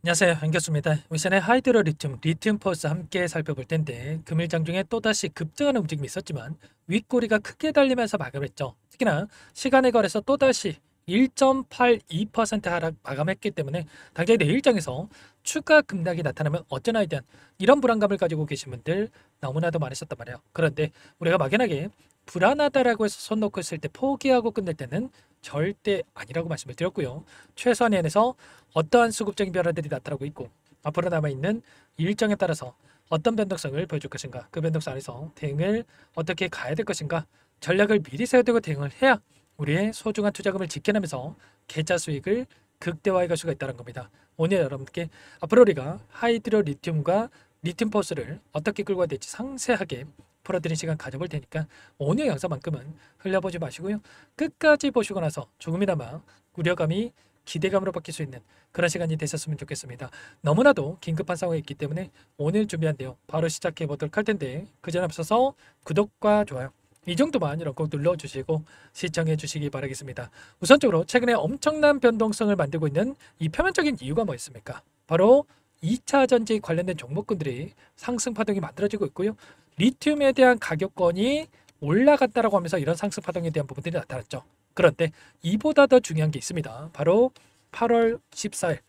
안녕하세요, 한교수입니다. 이전에 하이드로 리튬 포스 함께 살펴볼 텐데 금일 장중에 또다시 급등하는 움직임이 있었지만 윗꼬리가 크게 달리면서 마감했죠. 특히나 시간에 걸해서 또다시 1.82% 하락 마감했기 때문에 당장 내일장에서 추가 급락이 나타나면 어쩌나에 대한 이런 불안감을 가지고 계신 분들 너무나도 많으셨단 말이에요. 그런데 우리가 막연하게 불안하다라고 해서 손 놓고 있을 때 포기하고 끝낼 때는 절대 아니라고 말씀을 드렸고요. 최소한의 한에서 어떠한 수급적인 변화들이 나타나고 있고 앞으로 남아있는 일정에 따라서 어떤 변동성을 보여줄 것인가, 그 변동성 안에서 대응을 어떻게 가야 될 것인가, 전략을 미리 세워두고 대응을 해야 우리의 소중한 투자금을 지켜내면서 계좌 수익을 극대화해 갈 수가 있다는 겁니다. 오늘 여러분께 앞으로 우리가 하이드로 리튬과 리튬 포스를 어떻게 끌고 가야 될지 상세하게 풀어드린 시간 가져볼 테니까 오늘 영상만큼은 흘려보지 마시고요. 끝까지 보시고 나서 조금이나마 우려감이 기대감으로 바뀔 수 있는 그런 시간이 되셨으면 좋겠습니다. 너무나도 긴급한 상황이 있기 때문에 오늘 준비한 내용 바로 시작해 보도록 할 텐데 그 전에 앞서서 구독과 좋아요 이 정도만 이런 꼭 눌러주시고 시청해 주시기 바라겠습니다. 우선적으로 최근에 엄청난 변동성을 만들고 있는 이 표면적인 이유가 뭐였습니까? 바로 2차 전지 관련된 종목군들이 상승 파동이 만들어지고 있고요. 리튬에 대한 가격권이 올라갔다라고 하면서 이런 상승 파동에 대한 부분들이 나타났죠. 그런데 이보다 더 중요한 게 있습니다. 바로 8월 14일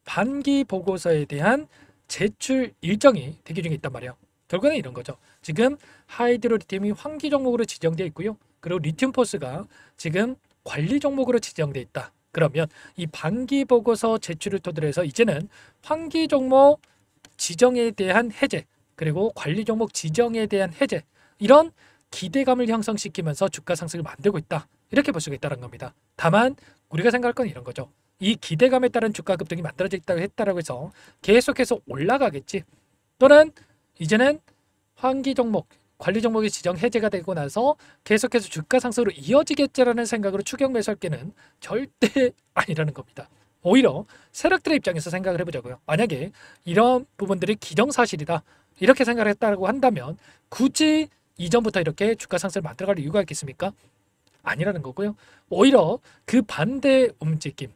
반기 보고서에 대한 제출 일정이 대기 중에 있단 말이에요. 결과는 이런 거죠. 지금 하이드로 리튬이 환기 종목으로 지정되어 있고요. 그리고 리튬 포스가 지금 관리 종목으로 지정되어 있다. 그러면 이 반기 보고서 제출을 토대로 해서 이제는 환기 종목 지정에 대한 해제 그리고 관리 종목 지정에 대한 해제 이런 기대감을 형성시키면서 주가 상승을 만들고 있다. 이렇게 볼 수가 있다는 겁니다. 다만 우리가 생각할 건 이런 거죠. 이 기대감에 따른 주가 급등이 만들어져 있다고 했다라고 해서 계속해서 올라가겠지. 또는 이제는 환기 종목, 관리 종목이 지정 해제가 되고 나서 계속해서 주가 상승으로 이어지겠지라는 생각으로 추격 매수할 게는 절대 아니라는 겁니다. 오히려 세력들의 입장에서 생각을 해보자고요. 만약에 이런 부분들이 기정사실이다 이렇게 생각을 했다고 한다면 굳이 이전부터 이렇게 주가 상승을 만들어갈 이유가 있겠습니까? 아니라는 거고요. 오히려 그 반대 움직임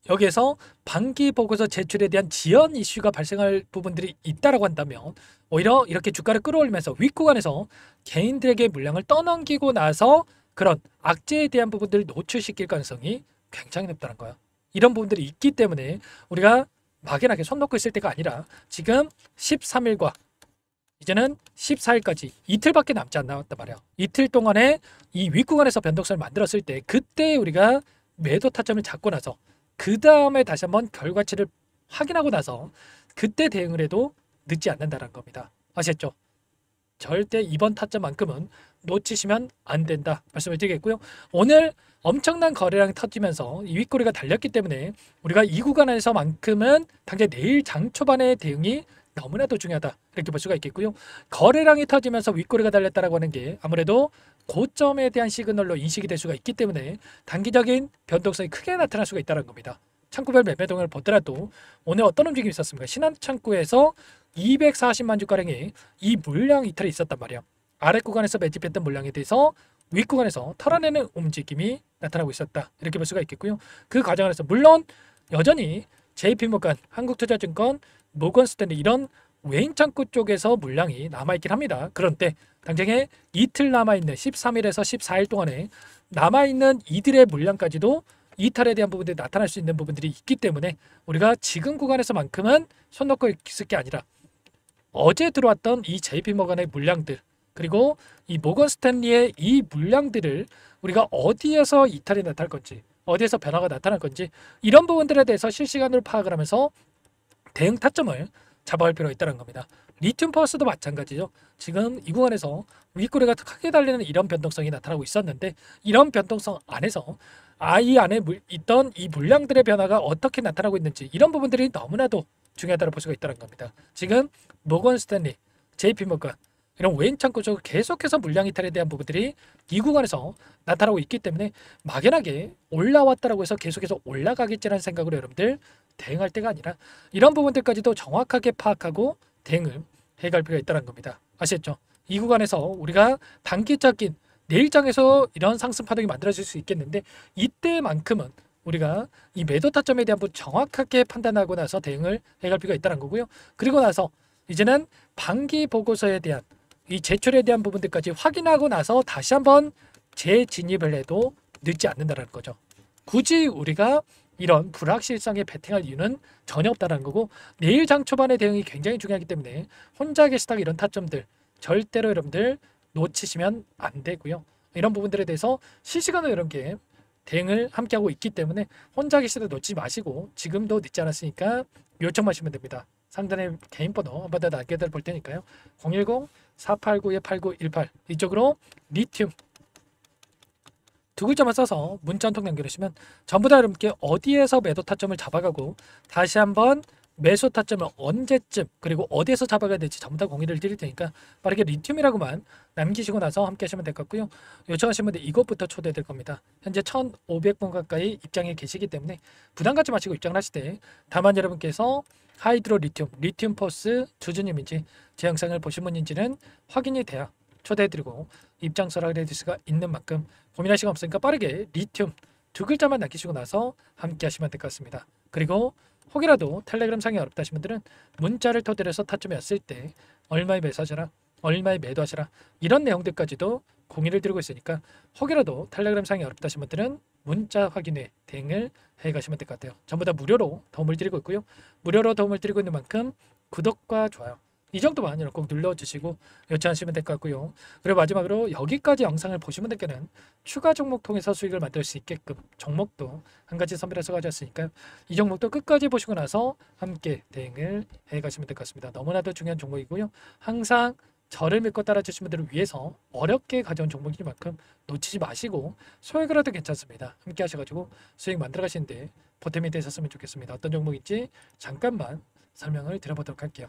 여기에서 반기 보고서 제출에 대한 지연 이슈가 발생할 부분들이 있다라고 한다면 오히려 이렇게 주가를 끌어올리면서 윗구간에서 개인들에게 물량을 떠넘기고 나서 그런 악재에 대한 부분들을 노출시킬 가능성이 굉장히 높다는 거예요. 이런 부분들이 있기 때문에 우리가 막연하게 손 놓고 있을 때가 아니라 지금 13일과 이제는 14일까지 이틀밖에 남지 않았단 말이에요. 이틀 동안에 이 윗구간에서 변동성을 만들었을 때 그때 우리가 매도 타점을 잡고 나서 그 다음에 다시 한번 결과치를 확인하고 나서 그때 대응을 해도 늦지 않는다는 겁니다. 아셨죠? 절대 이번 타점만큼은 놓치시면 안 된다 말씀을 드리겠고요. 오늘 엄청난 거래량이 터지면서 이 윗꼬리가 달렸기 때문에 우리가 이 구간에서만큼은 당장 내일 장 초반의 대응이 너무나도 중요하다 이렇게 볼 수가 있겠고요. 거래량이 터지면서 윗꼬리가 달렸다라고 하는 게 아무래도 고점에 대한 시그널로 인식이 될 수가 있기 때문에 단기적인 변동성이 크게 나타날 수가 있다는 겁니다. 창구별 매매동을 보더라도 오늘 어떤 움직임이 있었습니까? 신한창구에서 240만 주가량의 이 물량 이탈이 있었단 말이야. 아래 구간에서 매집했던 물량에 대해서 윗구간에서 털어내는 움직임이 나타나고 있었다. 이렇게 볼 수가 있겠고요. 그 과정 안에서 물론 여전히 JP모간, 한국투자증권, 모건스탠리 이런 외인 창구 쪽에서 물량이 남아있긴 합니다. 그런데 당장에 이틀 남아있는 13일에서 14일 동안에 남아있는 이들의 물량까지도 이탈에 대한 부분들이 나타날 수 있는 부분들이 있기 때문에 우리가 지금 구간에서만큼은 손 놓고 있을 게 아니라 어제 들어왔던 이 JP모간의 물량들 그리고 이 모건스탠리의 이 물량들을 우리가 어디에서 이탈이 나타날 건지 어디에서 변화가 나타날 건지 이런 부분들에 대해서 실시간으로 파악을 하면서 대응 타점을 잡아갈 필요가 있다는 겁니다. 리튬 포스도 마찬가지죠. 지금 이 구간에서 윗꼬리가 크게 달리는 이런 변동성이 나타나고 있었는데 이런 변동성 안에서 이 안에 있던 이 물량들의 변화가 어떻게 나타나고 있는지 이런 부분들이 너무나도 중요하다고 볼 수가 있다는 겁니다. 지금 모건 스탠리, JP모건 이런 외인 창구 쪽으로 계속해서 물량 이탈에 대한 부분들이 이 구간에서 나타나고 있기 때문에 막연하게 올라왔다라고 해서 계속해서 올라가겠지라는 생각으로 여러분들 대응할 때가 아니라 이런 부분들까지도 정확하게 파악하고 대응을 해갈 필요가 있다는 겁니다. 아시겠죠? 이 구간에서 우리가 단기적인 내일장에서 이런 상승 파동이 만들어질 수 있겠는데 이때만큼은 우리가 이 매도 타점에 대한 부분 정확하게 판단하고 나서 대응을 해갈 필요가 있다는 거고요. 그리고 나서 이제는 반기 보고서에 대한 이 제출에 대한 부분들까지 확인하고 나서 다시 한번 재진입을 해도 늦지 않는다는 거죠. 굳이 우리가 이런 불확실성에 베팅할 이유는 전혀 없다는 거고, 내일 장 초반의 대응이 굉장히 중요하기 때문에 혼자 계시다가 이런 타점들 절대로 여러분들 놓치시면 안 되고요. 이런 부분들에 대해서 실시간으로 여러분께 대응을 함께하고 있기 때문에 혼자 계시다 놓치지 마시고, 지금도 늦지 않았으니까 요청만 하시면 됩니다. 상단에 개인 번호 한번 더 남겨드릴 볼 테니까요. 010-489-8918 이쪽으로 리튬 두 글자만 써서 문자 한 통 남겨주시면 전부 다 여러분께 어디에서 매도 타점을 잡아가고 다시 한번 매수 타점을 언제쯤 그리고 어디에서 잡아가야 될지 전부 다 공유를 드릴 테니까 빠르게 리튬이라고만 남기시고 나서 함께 하시면 될 것 같고요. 요청하신 분들 이것부터 초대될 겁니다. 현재 1,500분 가까이 입장에 계시기 때문에 부담 갖지 마시고 입장을 하실 때, 다만 여러분께서 하이드로 리튬 포스 주주님인지 제 영상을 보신 분인지는 확인이 돼야 초대해드리고 입장 서락을 해줄 수가 있는 만큼 고민할 시간 없으니까 빠르게 리튬 두 글자만 남기시고 나서 함께 하시면 될 것 같습니다. 그리고 혹이라도 텔레그램 상이 어렵다 하신 분들은 문자를 토대로 해서 타점이 왔을 때 얼마에 매수하시라, 얼마에 매도하시라, 이런 내용들까지도 공유를 드리고 있으니까 혹이라도 텔레그램 상이 어렵다 하신 분들은 문자 확인 후에 대응을 해가시면 될 것 같아요. 전부 다 무료로 도움을 드리고 있고요. 무료로 도움을 드리고 있는 만큼 구독과 좋아요 이 정도만 꼭 눌러주시고 요청하시면 될 것 같고요. 그리고 마지막으로 여기까지 영상을 보신 분들께는 추가 종목 통해서 수익을 만들 수 있게끔 종목도 한 가지 선별해서 가져왔으니까요. 이 종목도 끝까지 보시고 나서 함께 대응을 해가시면 될 것 같습니다. 너무나도 중요한 종목이고요. 항상 저를 믿고 따라주신 분들을 위해서 어렵게 가져온 종목인 만큼 놓치지 마시고 소액을 해도 괜찮습니다. 함께 하셔가지고 수익 만들어 가시는데 보탬이 되셨으면 좋겠습니다. 어떤 종목인지 잠깐만 설명을 드려보도록 할게요.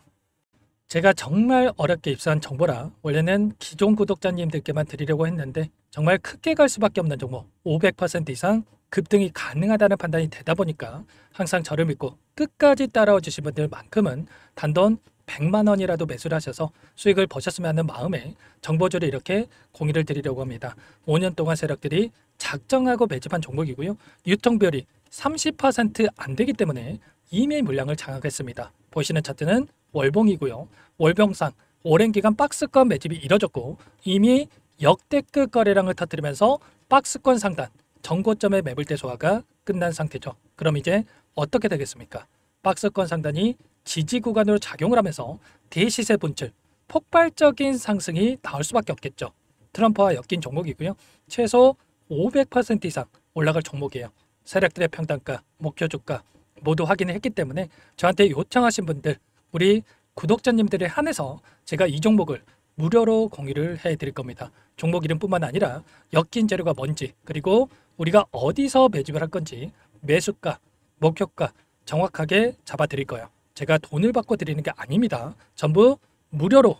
제가 정말 어렵게 입수한 정보라 원래는 기존 구독자님들께만 드리려고 했는데 정말 크게 갈 수밖에 없는 종목 500% 이상 급등이 가능하다는 판단이 되다 보니까 항상 저를 믿고 끝까지 따라와 주신 분들만큼은 단돈 100만 원이라도 매수를 하셔서 수익을 보셨으면 하는 마음에 정보주를 이렇게 공유를 드리려고 합니다. 5년 동안 세력들이 작정하고 매집한 종목이고요. 유통비율이 30%안 되기 때문에 이미 물량을 장악했습니다. 보시는 차트는 월봉이고요. 월봉상 오랜 기간 박스권 매집이 이뤄졌고 이미 역대급 거래량을 터뜨리면서 박스권 상단 전고점의 매물대 소화가 끝난 상태죠. 그럼 이제 어떻게 되겠습니까? 박스권 상단이 지지 구간으로 작용을 하면서 대시세 분출, 폭발적인 상승이 나올 수밖에 없겠죠. 트럼프와 엮인 종목이고요. 최소 500% 이상 올라갈 종목이에요. 세력들의 평단가, 목표 주가 모두 확인을 했기 때문에 저한테 요청하신 분들, 우리 구독자님들에 한해서 제가 이 종목을 무료로 공유를 해드릴 겁니다. 종목 이름뿐만 아니라 엮인 재료가 뭔지, 그리고 우리가 어디서 매집을 할 건지 매수가, 목표가 정확하게 잡아드릴 거예요. 제가 돈을 받고 드리는 게 아닙니다. 전부 무료로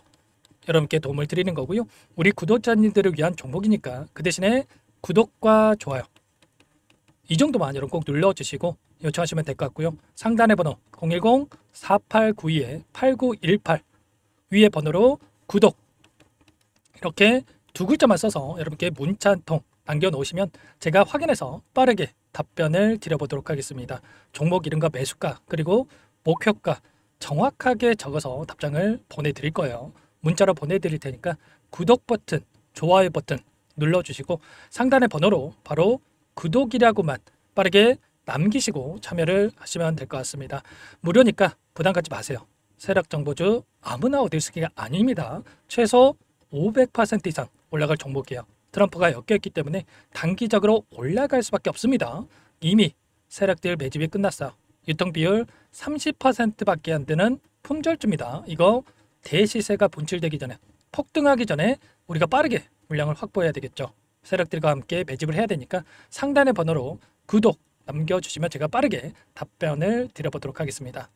여러분께 도움을 드리는 거고요. 우리 구독자님들을 위한 종목이니까 그 대신에 구독과 좋아요 이 정도만 여러분 꼭 눌러주시고 요청하시면 될 것 같고요. 상단의 번호 010-4892-8918 위에 번호로 구독 이렇게 두 글자만 써서 여러분께 문자 한 통 남겨놓으시면 제가 확인해서 빠르게 답변을 드려보도록 하겠습니다. 종목 이름과 매수가 그리고 목표가 정확하게 적어서 답장을 보내드릴 거예요. 문자로 보내드릴 테니까 구독 버튼, 좋아요 버튼 눌러주시고 상단의 번호로 바로 구독이라고만 빠르게 남기시고 참여를 하시면 될 것 같습니다. 무료니까 부담 갖지 마세요. 세력정보주 아무나 얻을 수 있는 게 아닙니다. 최소 500% 이상 올라갈 종목이에요. 트럼프가 엮여있기 때문에 단기적으로 올라갈 수밖에 없습니다. 이미 세력들 매집이 끝났어요. 유통비율 30%밖에 안 되는 품절주입니다. 이거 대시세가 분출되기 전에 폭등하기 전에 우리가 빠르게 물량을 확보해야 되겠죠. 세력들과 함께 매집을 해야 되니까 상단의 번호로 구독 남겨주시면 제가 빠르게 답변을 드려보도록 하겠습니다.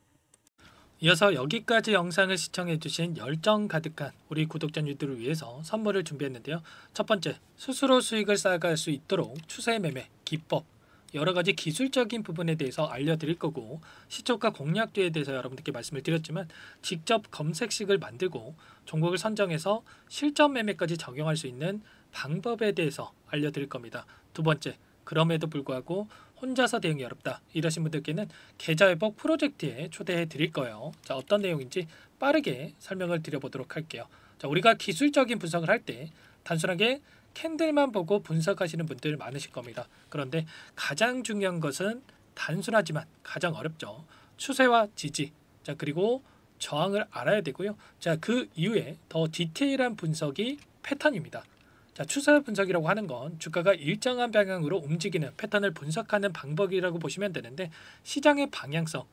이어서 여기까지 영상을 시청해주신 열정 가득한 우리 구독자님들을 위해서 선물을 준비했는데요. 첫 번째, 스스로 수익을 쌓아갈 수 있도록 추세 매매 기법 여러가지 기술적인 부분에 대해서 알려드릴 거고, 시초가 공략주에 대해서 여러분들께 말씀을 드렸지만 직접 검색식을 만들고 종목을 선정해서 실전 매매까지 적용할 수 있는 방법에 대해서 알려드릴 겁니다. 두 번째, 그럼에도 불구하고 혼자서 대응이 어렵다 이러신 분들께는 계좌 회복 프로젝트에 초대해 드릴 거예요. 자, 어떤 내용인지 빠르게 설명을 드려보도록 할게요. 자, 우리가 기술적인 분석을 할 때 단순하게 캔들만 보고 분석하시는 분들 많으실 겁니다. 그런데 가장 중요한 것은 단순하지만 가장 어렵죠. 추세와 지지, 자 그리고 저항을 알아야 되고요. 자, 그 이후에 더 디테일한 분석이 패턴입니다. 자, 추세 분석이라고 하는 건 주가가 일정한 방향으로 움직이는 패턴을 분석하는 방법이라고 보시면 되는데, 시장의 방향성,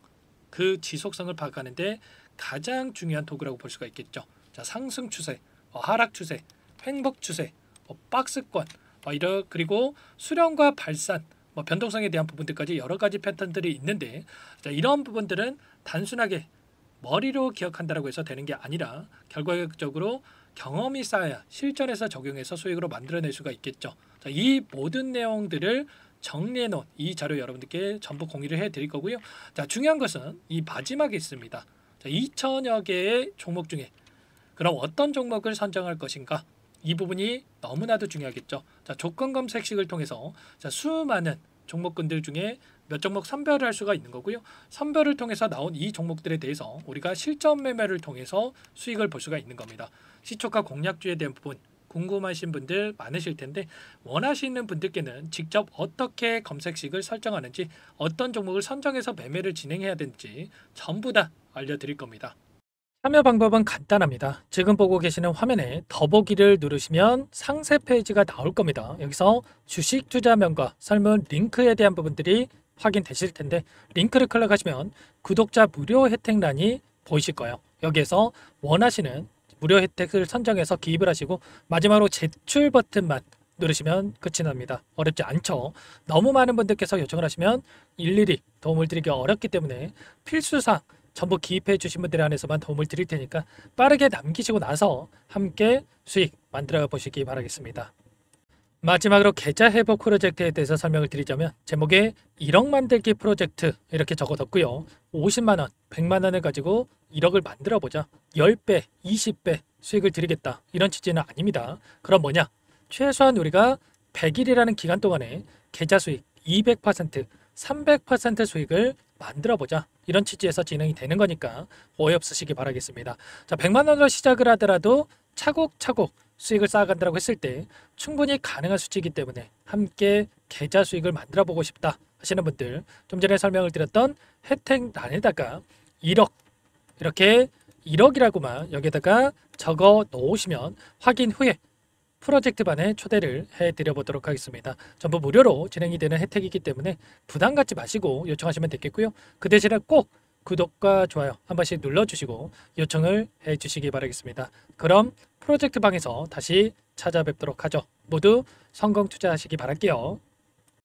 그 지속성을 파악하는데 가장 중요한 도구라고 볼 수가 있겠죠. 자, 상승 추세, 하락 추세, 횡복 추세, 박스권, 그리고 수렴과 발산, 변동성에 대한 부분들까지 여러 가지 패턴들이 있는데, 자, 이런 부분들은 단순하게 머리로 기억한다고 해서 되는 게 아니라 결과적으로 경험이 쌓아야 실전에서 적용해서 수익으로 만들어낼 수가 있겠죠. 자, 이 모든 내용들을 정리해 놓은 이 자료 여러분들께 전부 공유를 해 드릴 거고요. 자, 중요한 것은 이 마지막에 있습니다. 자, 2천여 개의 종목 중에 그럼 어떤 종목을 선정할 것인가? 이 부분이 너무나도 중요하겠죠. 자, 조건 검색식을 통해서 자, 수많은 종목군들 중에 몇 종목 선별을 할 수가 있는 거고요. 선별을 통해서 나온 이 종목들에 대해서 우리가 실전 매매를 통해서 수익을 볼 수가 있는 겁니다. 시초가 공략주에 대한 부분 궁금하신 분들 많으실 텐데, 원하시는 분들께는 직접 어떻게 검색식을 설정하는지, 어떤 종목을 선정해서 매매를 진행해야 되는지 전부 다 알려드릴 겁니다. 참여 방법은 간단합니다. 지금 보고 계시는 화면에 더보기를 누르시면 상세 페이지가 나올 겁니다. 여기서 주식 투자명과 설문 링크에 대한 부분들이 확인되실 텐데, 링크를 클릭하시면 구독자 무료 혜택란이 보이실 거예요. 여기에서 원하시는 무료 혜택을 선정해서 기입을 하시고 마지막으로 제출 버튼만 누르시면 끝이 납니다. 어렵지 않죠? 너무 많은 분들께서 요청을 하시면 일일이 도움을 드리기 어렵기 때문에 필수사항 전부 기입해 주신 분들에 한해서만 도움을 드릴 테니까 빠르게 남기시고 나서 함께 수익 만들어 보시기 바라겠습니다. 마지막으로 계좌 회복 프로젝트에 대해서 설명을 드리자면, 제목에 1억 만들기 프로젝트 이렇게 적어뒀고요. 50만원, 100만원을 가지고 1억을 만들어 보자, 10배, 20배 수익을 드리겠다, 이런 취지는 아닙니다. 그럼 뭐냐? 최소한 우리가 100일이라는 기간 동안에 계좌 수익 200%, 300% 수익을 만들어 보자, 이런 취지에서 진행이 되는 거니까 오해 없으시기 바라겠습니다. 자, 100만원으로 시작을 하더라도 차곡차곡 수익을 쌓아간다고 했을 때 충분히 가능한 수치이기 때문에 함께 계좌 수익을 만들어 보고 싶다 하시는 분들, 좀 전에 설명을 드렸던 혜택란에다가 1억, 이렇게 1억이라고만 여기다가 적어 놓으시면 확인 후에 프로젝트 반에 초대를 해드려 보도록 하겠습니다. 전부 무료로 진행이 되는 혜택이기 때문에 부담 갖지 마시고 요청하시면 되겠고요. 그 대신에 꼭 구독과 좋아요 한 번씩 눌러주시고 요청을 해주시기 바라겠습니다. 그럼 프로젝트 방에서 다시 찾아뵙도록 하죠. 모두 성공 투자하시기 바랄게요.